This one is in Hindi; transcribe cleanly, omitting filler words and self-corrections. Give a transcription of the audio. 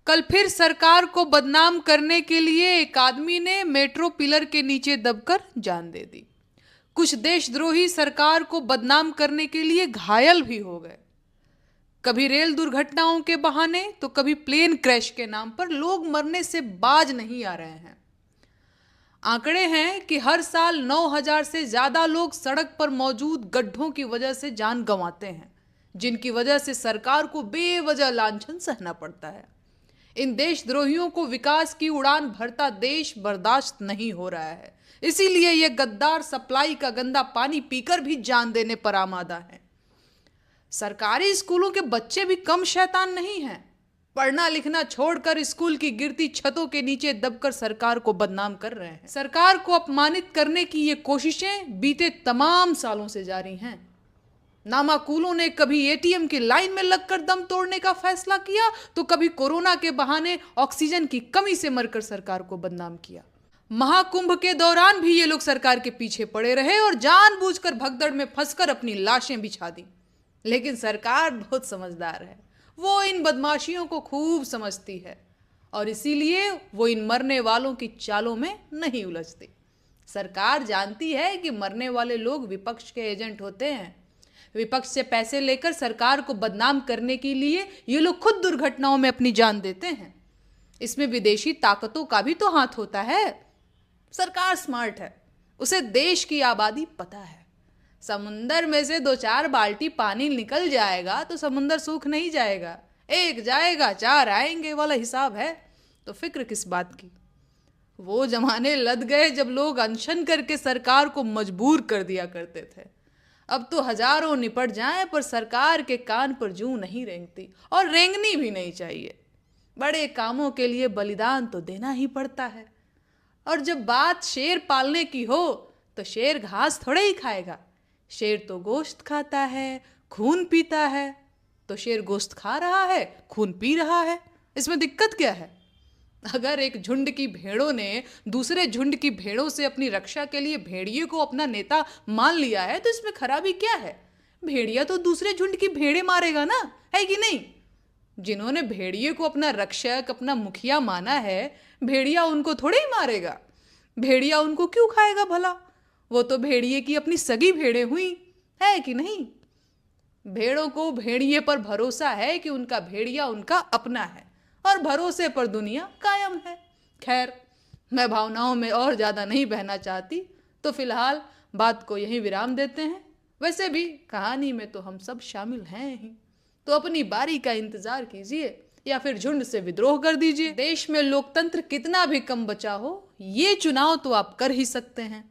कल फिर सरकार को बदनाम करने के लिए एक आदमी ने मेट्रो पिलर के नीचे दबकर जान दे दी। कुछ देशद्रोही सरकार को बदनाम करने के लिए घायल भी हो गए। कभी रेल दुर्घटनाओं के बहाने तो कभी प्लेन क्रैश के नाम पर लोग मरने से बाज नहीं आ रहे हैं। आंकड़े हैं कि हर साल 9,000 से ज्यादा लोग सड़क पर मौजूद गड्ढों की वजह से जान गंवाते हैं, जिनकी वजह से सरकार को बेवजह लांछन सहना पड़ता है। इन देशद्रोहियों को विकास की उड़ान भरता देश बर्दाश्त नहीं हो रहा है, इसीलिए ये गद्दार सप्लाई का गंदा पानी पीकर भी जान देने पर आमादा है। सरकारी स्कूलों के बच्चे भी कम शैतान नहीं हैं। पढ़ना लिखना छोड़कर स्कूल की गिरती छतों के नीचे दबकर सरकार को बदनाम कर रहे हैं। सरकार को अपमानित करने की ये कोशिशें बीते तमाम सालों से जारी हैं। नामाकूलों ने कभी एटीएम की लाइन में लगकर दम तोड़ने का फैसला किया तो कभी कोरोना के बहाने ऑक्सीजन की कमी से मरकर सरकार को बदनाम किया। महाकुंभ के दौरान भी ये लोग सरकार के पीछे पड़े रहे और जानबूझकर भगदड़ में फंसकर अपनी लाशें बिछा दी। लेकिन सरकार बहुत समझदार है, वो इन बदमाशियों को खूब समझती है और इसीलिए वो इन मरने वालों की चालों में नहीं उलझती। सरकार जानती है कि मरने वाले लोग विपक्ष के एजेंट होते हैं। विपक्ष से पैसे लेकर सरकार को बदनाम करने के लिए ये लोग खुद दुर्घटनाओं में अपनी जान देते हैं। इसमें विदेशी ताकतों का भी तो हाथ होता है। सरकार स्मार्ट है, उसे देश की आबादी पता है। समुंदर में से 2-4 बाल्टी पानी निकल जाएगा तो समुंदर सूख नहीं जाएगा, एक जाएगा 4 आएंगे वाला हिसाब है। तो फिक्र किस बात की। वो जमाने लद गए जब लोग अनशन करके सरकार को मजबूर कर दिया करते थे। अब तो हजारों निपट जाएं पर सरकार के कान पर जूं नहीं रेंगती और रेंगनी भी नहीं चाहिए। बड़े कामों के लिए बलिदान तो देना ही पड़ता है। और जब बात शेर पालने की हो तो शेर घास थोड़े ही खाएगा। शेर तो गोश्त खाता है, खून पीता है। तो शेर गोश्त खा रहा है, खून पी रहा है, इसमें दिक्कत क्या है? अगर एक झुंड की भेड़ों ने दूसरे झुंड की भेड़ों से अपनी रक्षा के लिए भेड़िए को अपना नेता मान लिया है तो इसमें खराबी क्या है? भेड़िया तो दूसरे झुंड की भेड़े मारेगा ना, है कि नहीं? जिन्होंने भेड़िए को अपना रक्षक, अपना मुखिया माना है, भेड़िया उनको थोड़े ही मारेगा। भेड़िया उनको क्यों खाएगा भला? वो तो भेड़िए की अपनी सगी भेड़े हुई, है कि नहीं? भेड़ों को भेड़िए पर भरोसा है कि उनका भेड़िया उनका अपना है और भरोसे पर दुनिया कायम है। खैर, मैं भावनाओं में और ज़्यादा नहीं बहना चाहती, तो फिलहाल बात को यहीं विराम देते हैं। वैसे भी कहानी में तो हम सब शामिल हैं ही, तो अपनी बारी का इंतज़ार कीजिए या फिर झुंड से विद्रोह कर दीजिए। देश में लोकतंत्र कितना भी कम बचा हो, ये चुनाव तो आप कर ही सकते हैं।